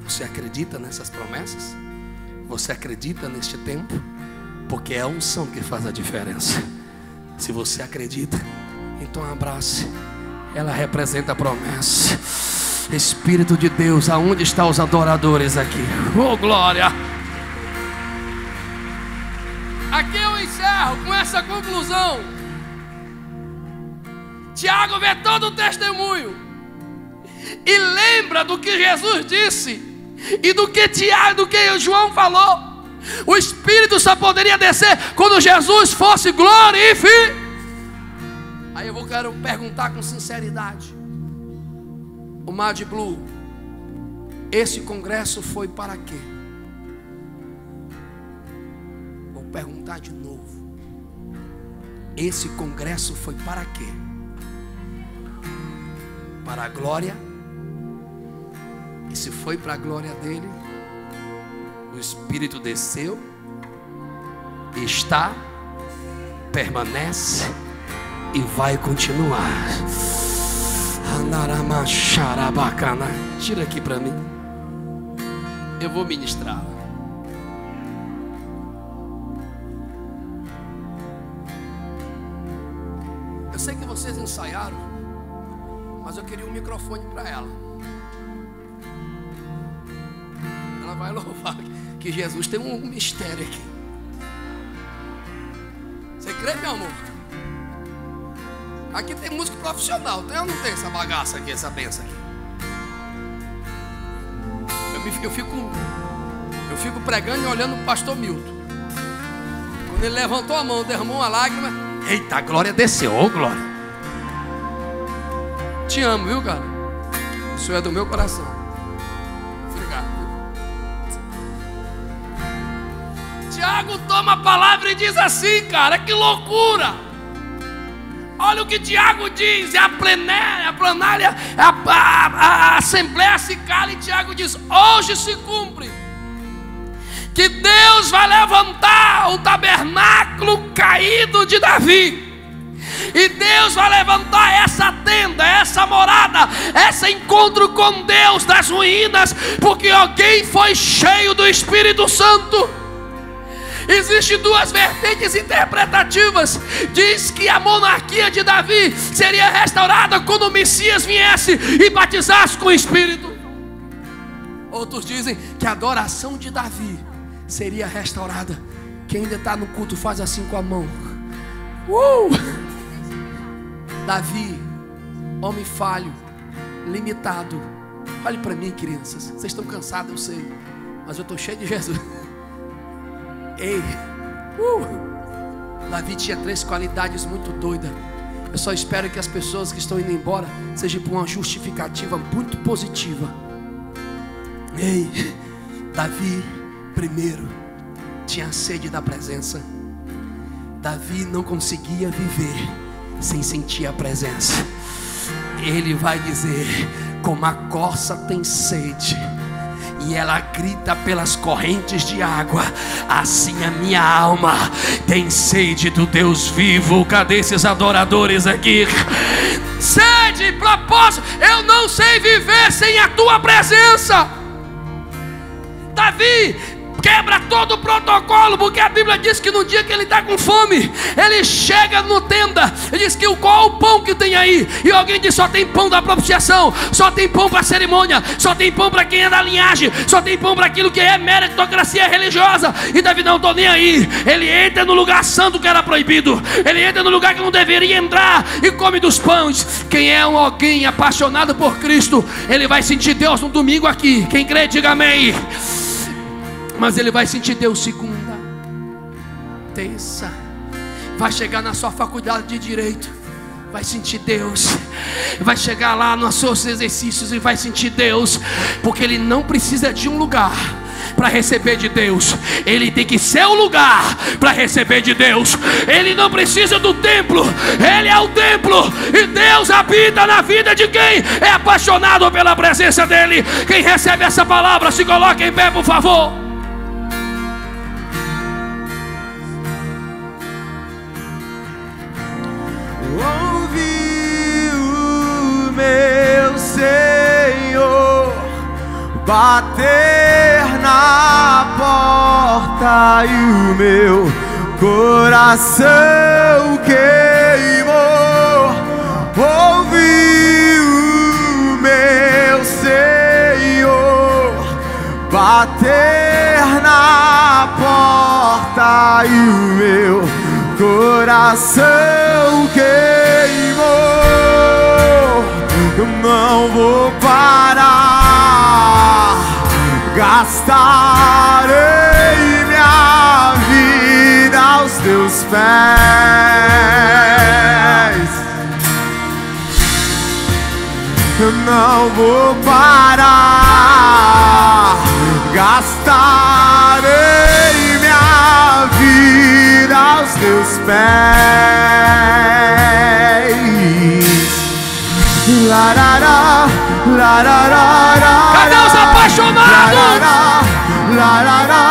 S2: Você acredita nessas promessas? Você acredita neste tempo? porque é a unção que faz a diferença. Se você acredita, então abrace. Ela representa a promessa. Espírito de Deus, aonde estão os adoradores aqui? Oh, glória! Aqui eu encerro com essa conclusão. Tiago vê todo o testemunho e lembra do que Jesus disse e do que João falou. O Espírito só poderia descer quando Jesus fosse glorificado. Aí eu quero perguntar com sinceridade: o Mad Blue, esse congresso foi para quê? Vou perguntar de novo: esse congresso foi para quê? Para a glória? E se foi para a glória dele, o Espírito desceu, está, permanece e vai continuar. Andaramacharabacana. Tira aqui para mim. Eu vou ministrar. Eu sei que vocês ensaiaram, mas eu queria um microfone para ela. Ela vai louvar que Jesus tem um mistério aqui. Você crê, meu amor? Aqui tem músico profissional, tem ou não tem essa bagaça aqui, essa benção aqui? Eu fico pregando e olhando o pastor Milton. Quando ele levantou a mão, derramou uma lágrima. Eita, a glória desceu, ô glória. Te amo, viu, cara? Isso é do meu coração. Obrigado. Tiago toma a palavra e diz assim, cara, que loucura. Olha o que Tiago diz, a plenária, a assembleia se cala e Tiago diz: hoje se cumpre que Deus vai levantar o tabernáculo caído de Davi. E Deus vai levantar essa tenda, essa morada, esse encontro com Deus das ruínas, porque alguém foi cheio do Espírito Santo. Existem duas vertentes interpretativas. Diz que a monarquia de Davi seria restaurada quando o Messias viesse e batizasse com o Espírito. Outros dizem que a adoração de Davi seria restaurada. Quem ainda está no culto faz assim com a mão. Davi, homem falho, limitado. Olhe para mim, crianças. Vocês estão cansados, eu sei, mas eu estou cheio de Jesus. Ei, Davi tinha 3 qualidades muito doidas. Eu só espero que as pessoas que estão indo embora seja por uma justificativa muito positiva. Ei, Davi, primeiro, tinha sede da presença. Davi não conseguia viver sem sentir a presença. Ele vai dizer: como a corça tem sede e ela grita pelas correntes de água, assim a minha alma tem sede do Deus vivo. Cadê esses adoradores aqui? Sede, propósito. Eu não sei viver sem a tua presença. Davi quebra todo o protocolo, porque a Bíblia diz que no dia que ele está com fome, ele chega no tenda e diz que qual o pão que tem aí? E alguém diz: só tem pão da propiciação, só tem pão para a cerimônia, só tem pão para quem é da linhagem, só tem pão para aquilo que é meritocracia religiosa. E Davi: não estou nem aí. Ele entra no lugar santo que era proibido, ele entra no lugar que não deveria entrar e come dos pães. Quem é alguém apaixonado por Cristo, ele vai sentir Deus no domingo aqui. Quem crê, diga amém. Mas ele vai sentir Deus segunda, terça. Vai chegar na sua faculdade de direito, vai sentir Deus. Vai chegar lá nos seus exercícios e vai sentir Deus. Porque ele não precisa de um lugar para receber de Deus, ele tem que ser o lugar para receber de Deus. Ele não precisa do templo, ele é o templo. E Deus habita na vida de quem é apaixonado pela presença dele. Quem recebe essa palavra, se coloque em pé, por favor.
S3: Ouvi o meu Senhor bater na porta e o meu coração queimou, ouvi o meu Senhor bater na porta e o meu coração queimou. Eu não vou parar, gastarei minha vida aos teus pés. Eu não vou parar, gastarei minha vida aos teus pés. Larará, larará,
S2: cadê os apaixonados?
S3: Larará,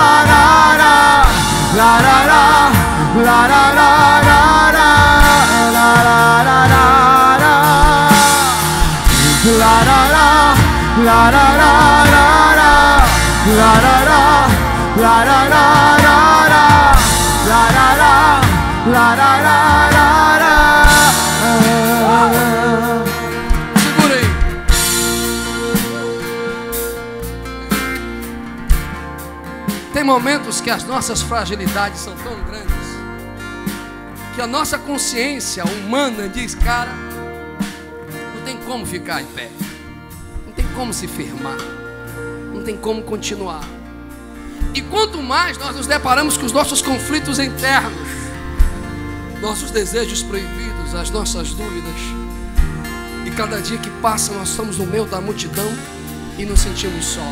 S3: larará,
S2: Segura aí. Tem momentos que as nossas fragilidades são tão grandes que a nossa consciência humana diz: cara, não tem como ficar em pé, não tem como se firmar, não tem como continuar. E quanto mais nós nos deparamos com os nossos conflitos internos, nossos desejos proibidos, as nossas dúvidas, e cada dia que passa nós estamos no meio da multidão e nos sentimos só.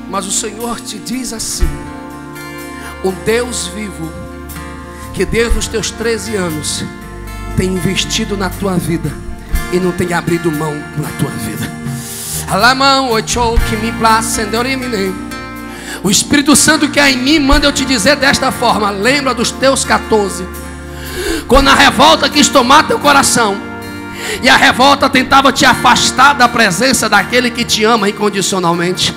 S2: Mas o Senhor te diz assim: um Deus vivo, que desde os teus 13 anos tem investido na tua vida e não tem abrido mão na tua vida. O Espírito Santo que há em mim manda eu te dizer desta forma: lembra dos teus 14, quando a revolta quis tomar teu coração, e a revolta tentava te afastar da presença daquele que te ama incondicionalmente.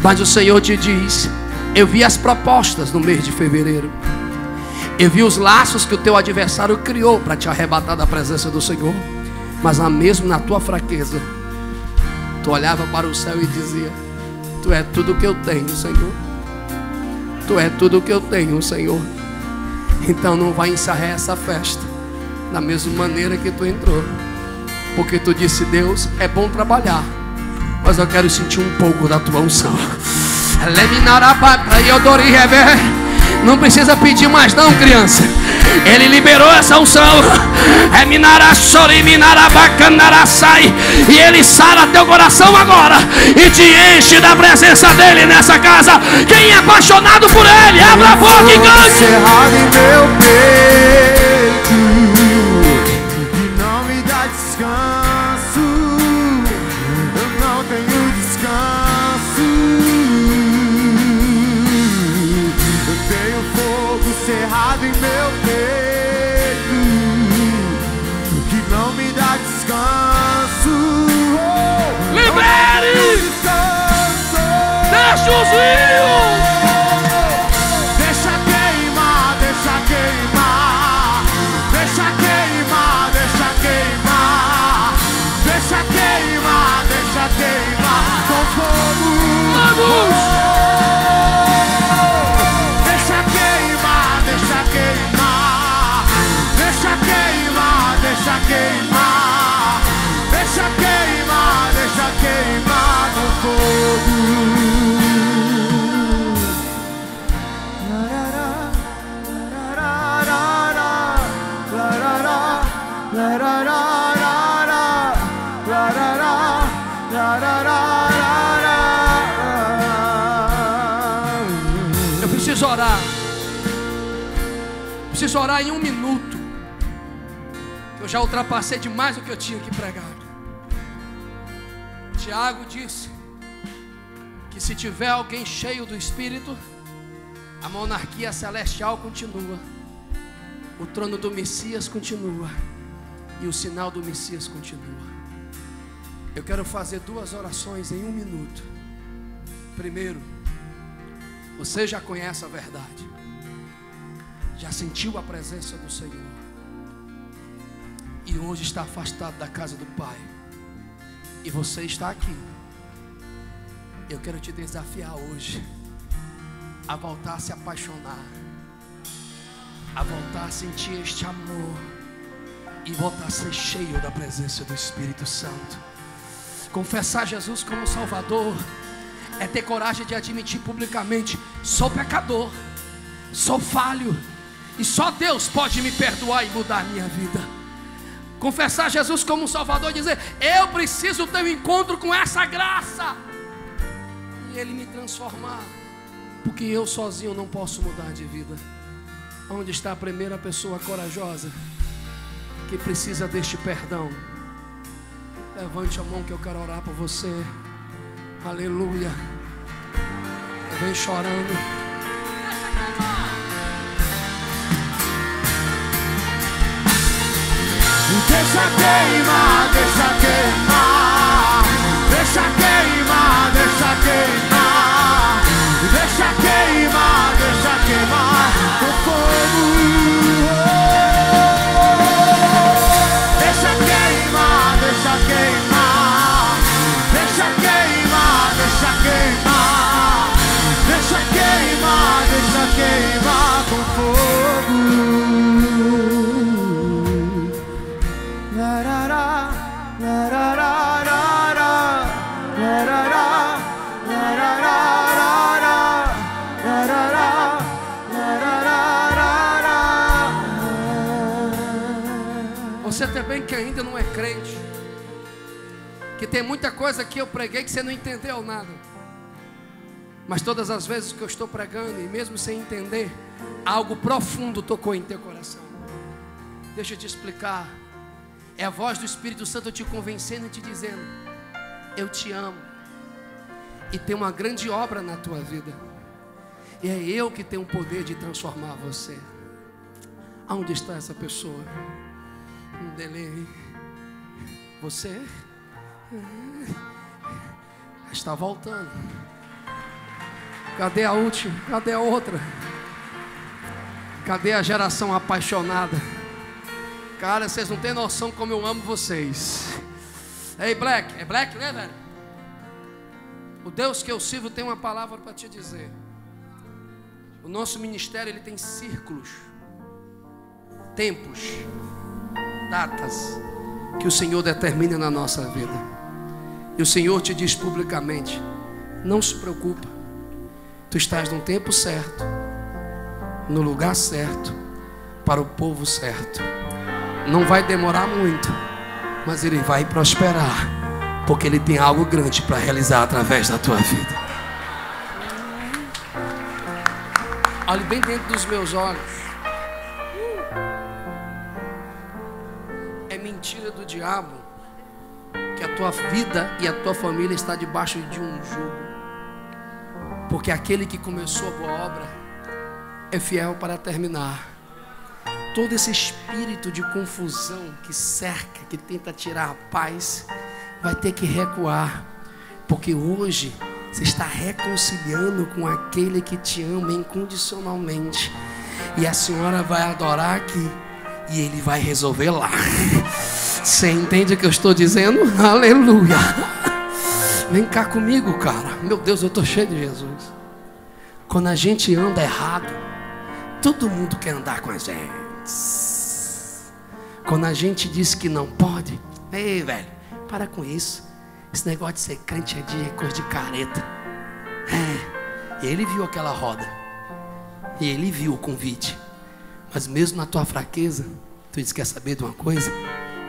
S2: Mas o Senhor te diz: eu vi as propostas no mês de fevereiro, eu vi os laços que o teu adversário criou para te arrebatar da presença do Senhor. Mas mesmo na tua fraqueza, tu olhava para o céu e dizia: tu é tudo que eu tenho, Senhor. Tu é tudo que eu tenho, Senhor. Então não vai encerrar essa festa da mesma maneira que tu entrou, porque tu disse: Deus, é bom trabalhar, mas eu quero sentir um pouco da tua unção. Não precisa pedir mais não, criança. Ele liberou essa unção. E Ele sara teu coração agora e te enche da presença dEle nessa casa. Quem é apaixonado por Ele, abra a boca e cante.
S3: Cerrado em meu peito, que não me dá descanso. Eu não tenho descanso. Eu tenho fogo cerrado em meu peito, que não me dá descanso.
S2: Libere! Deixa os rios!
S3: Deixa queimar, deixa queimar, deixa queimar, deixa queimar, deixa queimar, deixa queimar com fogo.
S2: Vamos!
S3: Deixa queimar, deixa queimar, deixa queimar, deixa queimar, deixa queimar, deixa queimar com fogo.
S2: Eu preciso orar. Preciso orar em 1 minuto. Eu já ultrapassei demais o que eu tinha que pregar. Tiago disse que se tiver alguém cheio do Espírito, a monarquia celestial continua, o trono do Messias continua e o sinal do Messias continua. Eu quero fazer 2 orações em 1 minuto. Primeiro, você já conhece a verdade. já sentiu a presença do Senhor e hoje está afastado da casa do Pai, e você está aqui, eu quero te desafiar hoje a voltar a se apaixonar, a voltar a sentir este amor e voltar a ser cheio da presença do Espírito Santo. Confessar Jesus como Salvador é ter coragem de admitir publicamente: sou pecador, sou falho, e só Deus pode me perdoar e mudar a minha vida. Confessar Jesus como Salvador e dizer: eu preciso ter um encontro com essa graça e Ele me transformar, porque eu sozinho não posso mudar de vida. Onde está a primeira pessoa corajosa que precisa deste perdão? Levante a mão que eu quero orar por você. Aleluia. Vem chorando.
S3: Deixa queimar, deixa queimar, deixa queimar, deixa queimar, deixa queimar, deixa queimar o fogo. Deixa queimar, deixa queimar, deixa queimar, deixa queimar, deixa queimar, deixa queimar com fogo.
S2: Você também que ainda não é crente, que tem muita coisa que eu preguei que você não entendeu nada, mas todas as vezes que eu estou pregando, e mesmo sem entender, algo profundo tocou em teu coração. Deixa eu te explicar. É a voz do Espírito Santo te convencendo e te dizendo: eu te amo e tem uma grande obra na tua vida, e é eu que tenho o poder de transformar você. Aonde está essa pessoa? Delay. Você está voltando. Cadê a última? Cadê a outra? Cadê a geração apaixonada? Cara, vocês não têm noção como eu amo vocês. Ei, Black, é Black, né, velho? O Deus que eu sirvo tem uma palavra para te dizer. O nosso ministério, ele tem círculos, tempos, datas que o Senhor determina na nossa vida. E o Senhor te diz publicamente: não se preocupa, tu estás no tempo certo, no lugar certo, para o povo certo. Não vai demorar muito, mas ele vai prosperar, porque ele tem algo grande para realizar através da tua vida. Olhe bem dentro dos meus olhos. É mentira do diabo que a tua vida e a tua família está debaixo de um jugo, porque aquele que começou a boa obra é fiel para terminar. Todo esse espírito de confusão que cerca, que tenta tirar a paz, vai ter que recuar, porque hoje você está reconciliando com aquele que te ama incondicionalmente, e a senhora vai adorar aqui e ele vai resolver lá. Você entende o que eu estou dizendo? Aleluia. Vem cá comigo, cara. Meu Deus, eu estou cheio de Jesus. Quando a gente anda errado, todo mundo quer andar com a gente. Quando a gente diz que não pode, ei, velho, para com isso. Esse negócio de ser crente é coisa de careta. E ele viu aquela roda, e ele viu o convite, mas mesmo na tua fraqueza, tu disse: quer saber de uma coisa?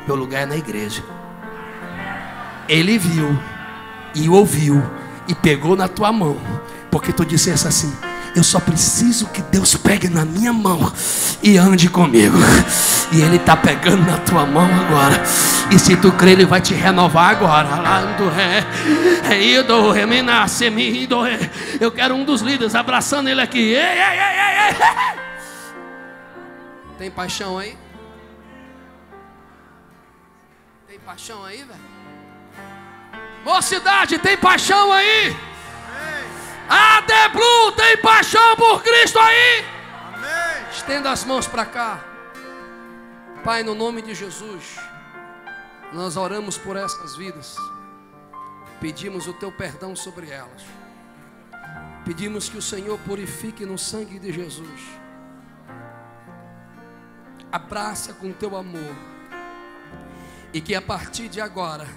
S2: Meu lugar é na igreja. Ele viu e ouviu e pegou na tua mão, porque tu dissesse assim: eu só preciso que Deus pegue na minha mão e ande comigo. E Ele está pegando na tua mão agora. E se tu crer, Ele vai te renovar agora. Eu quero um dos líderes abraçando ele aqui. Tem paixão aí? Tem paixão aí, velho? Mocidade, tem paixão aí? A The Blue tem paixão por Cristo aí?
S3: Amém.
S2: Estenda
S1: Estenda as mãos para cá. Pai, no nome de Jesus, nós oramos por essas vidas. Pedimos o teu perdão sobre elas. Pedimos que o Senhor purifique no sangue de Jesus. Abraça com teu amor. E que a partir de agora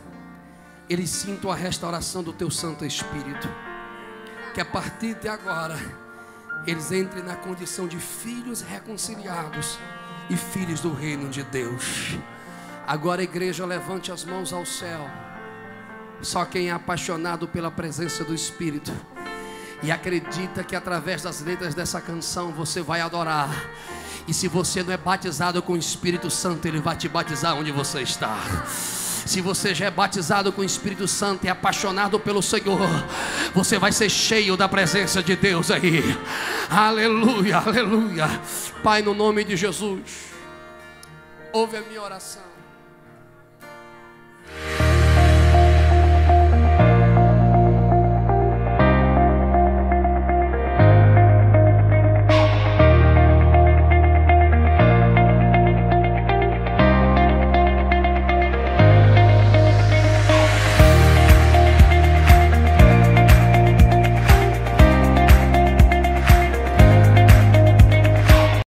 S1: eles sintam a restauração do teu Santo Espírito. Que a partir de agora eles entrem na condição de filhos reconciliados e filhos do reino de Deus. Agora, igreja, levante as mãos ao céu. Só quem é apaixonado pela presença do Espírito e acredita que através das letras dessa canção você vai adorar. E se você não é batizado com o Espírito Santo, Ele vai te batizar onde você está. Se você já é batizado com o Espírito Santo e é apaixonado pelo Senhor, você vai ser cheio da presença de Deus aí. Aleluia, aleluia. Pai, no nome de Jesus, ouve a minha oração.